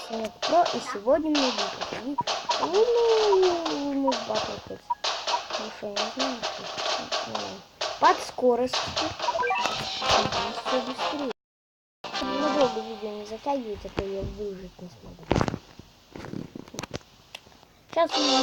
Снег Про, и сегодня мы будем проходить Луну Батл. Слушай, я не знаю, что под скоростью. Все быстрее. Надолго видео не затягивать, а то я выжить не смогу. Сейчас у меня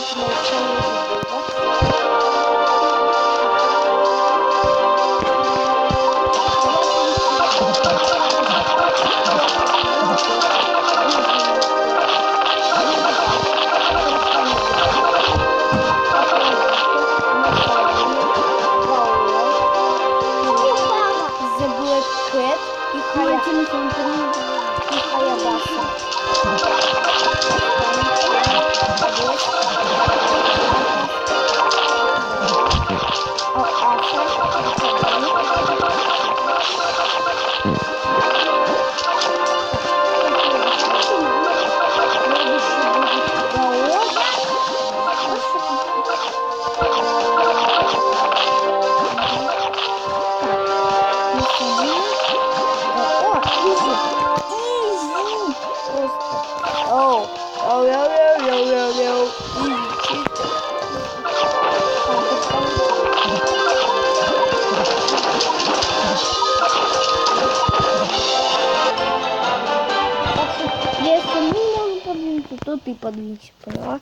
то ты подвинься, поняла?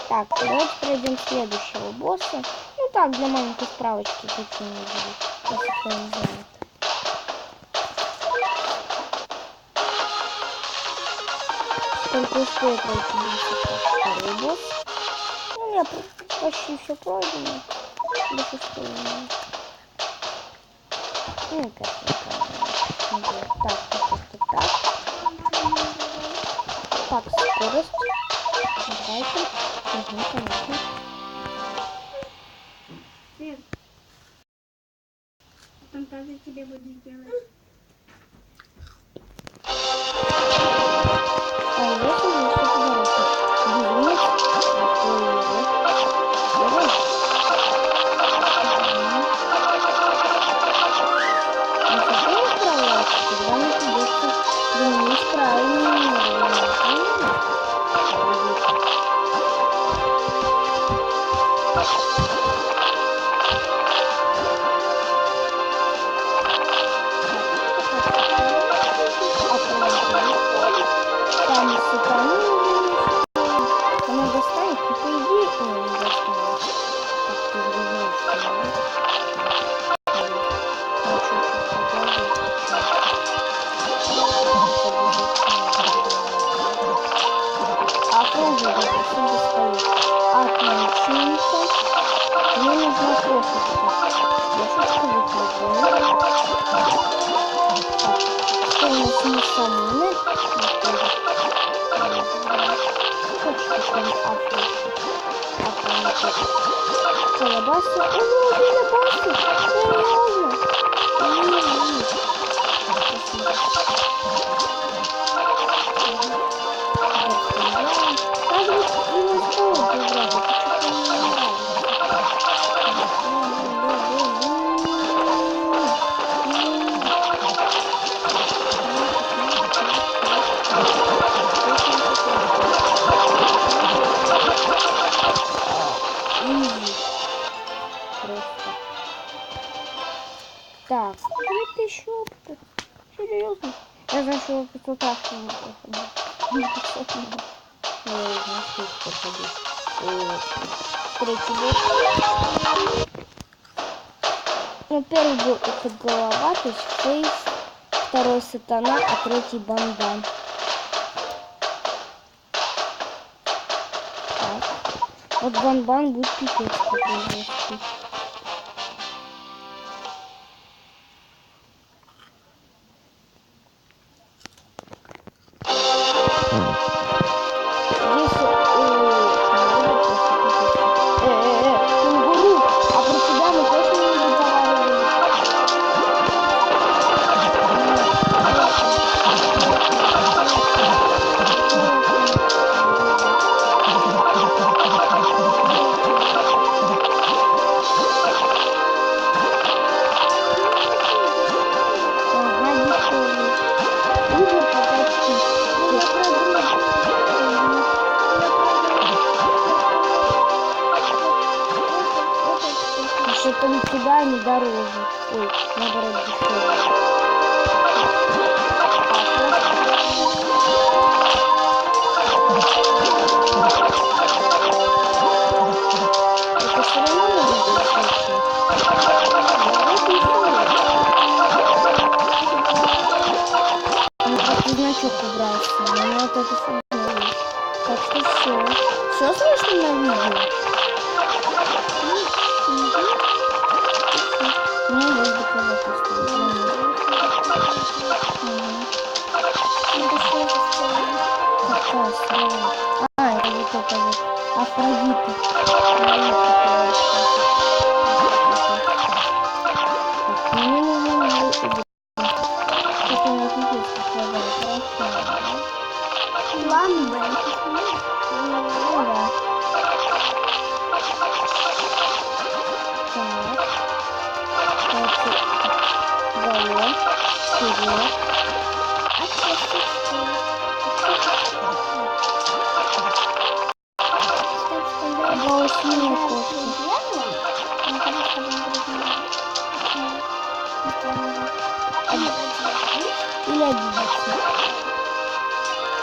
Так, давайте пройдем следующего босса. Ну так, для маленькой справочки, какие не будет, если кто не знает. Только успею пройти второй босс. Ну, у меня почти все пройдено. До шестого. Ну, опять так. Так, скорость. Давайте. Угу, конечно. Свет. Потом тоже тебе будет делать. Колобасы. О, колобасы! Серьезно? Так, это еще опыт. Серьезно? Я знаю, что опыт вот так не проходил. Третий босс. Ну, первый был это голова, то есть фейс, второй сатана, а третий бандан. Так. Вот банбан будет пипец какой жесткий. дороже. Ой, наоборот, дешевле. Это все равно нужно переключить. Ну, просто значок убрался. У меня вот это функция. Так что все. Все слышно на видео? У меня есть доказательства. Какая слово? Это вот это вот. Афродита. Мне нужно его убить. Это не отличается слова. Хорошо. План Б. Ну да. Так. Голов. Вперед. Волосные кошки. Или обидеться.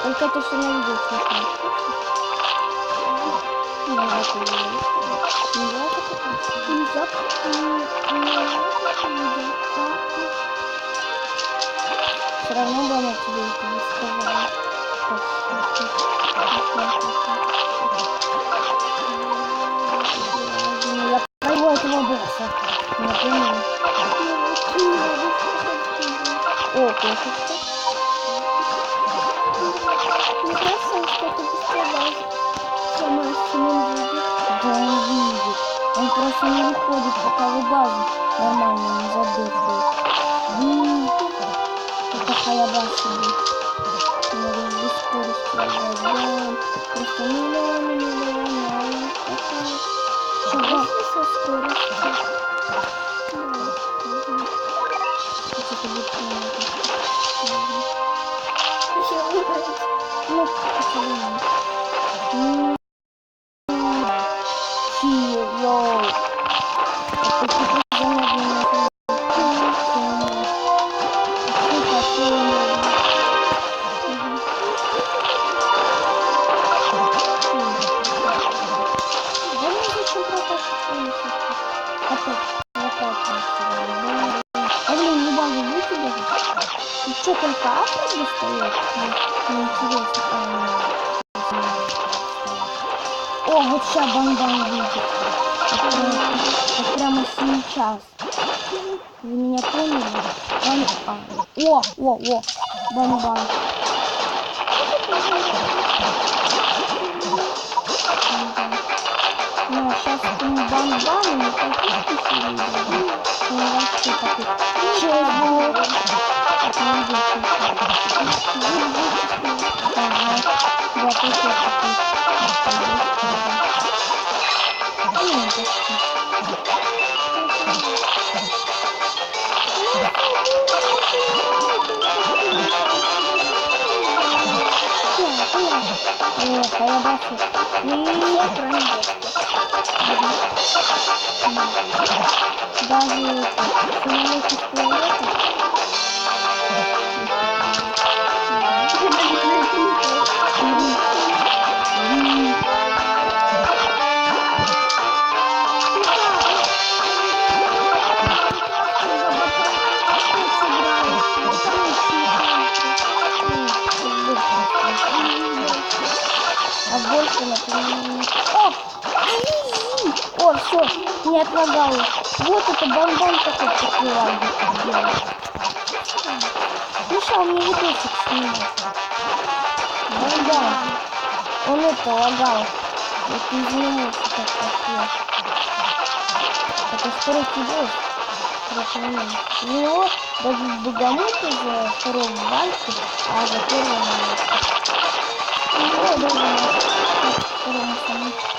Только это все на видео слышно. Не знаю, как это. Не знаю, как это. Все равно бы она тебе это не сказала. Я пойму этого босса. Не понимаю. О, кошечка. Мне кажется, что это быстрее сама видит. Да, он видит. Он просто не выходит, пока вы базу нормально не задерживает. Это хаябаса будет. Надо без скорости возьмем. Просто миллионы. Чего? Со скоростью. Это будет понятно. Еще выбрать. Ну, почему? Йоу. Это типа замедленно. Что, только автор достает? Мне интересно. О, вот сейчас Бан-Бан выйдет. Вот прямо сейчас. Вы меня поняли? О, Бан-Бан. Ну, сейчас Бан-Бан, и не такие видео. Ну, вообще такой. Чего? О, все, не отлагалось. Вот это Бан-Бан такой делает. Мешал мне видосик снимать. Бан-Бан. Он это лагал. Это изменился так пошло. Это второй кидос. За него даже Богомут уже второго банки, а за первого место. О, даже на втором самочке.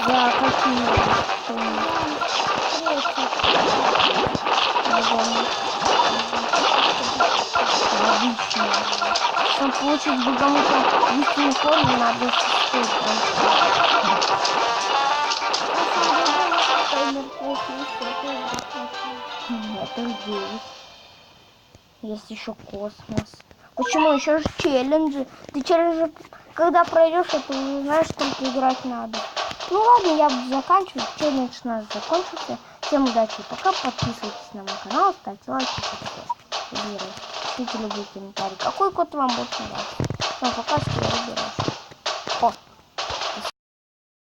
За какие? Отлично. Чтобы получить Богомута в истинной форме, надо стоить. F9. Есть еще космос. Почему еще же челленджи? Ты челленджи, когда пройдешь, это уже знаешь, сколько играть надо. Ну ладно, я буду заканчивать. Челлендж наш закончился. Всем удачи, пока. Подписывайтесь на мой канал, ставьте лайки, пишите любые комментарии. Какой код вам больше нравится? Ну, пока, скоро разберусь.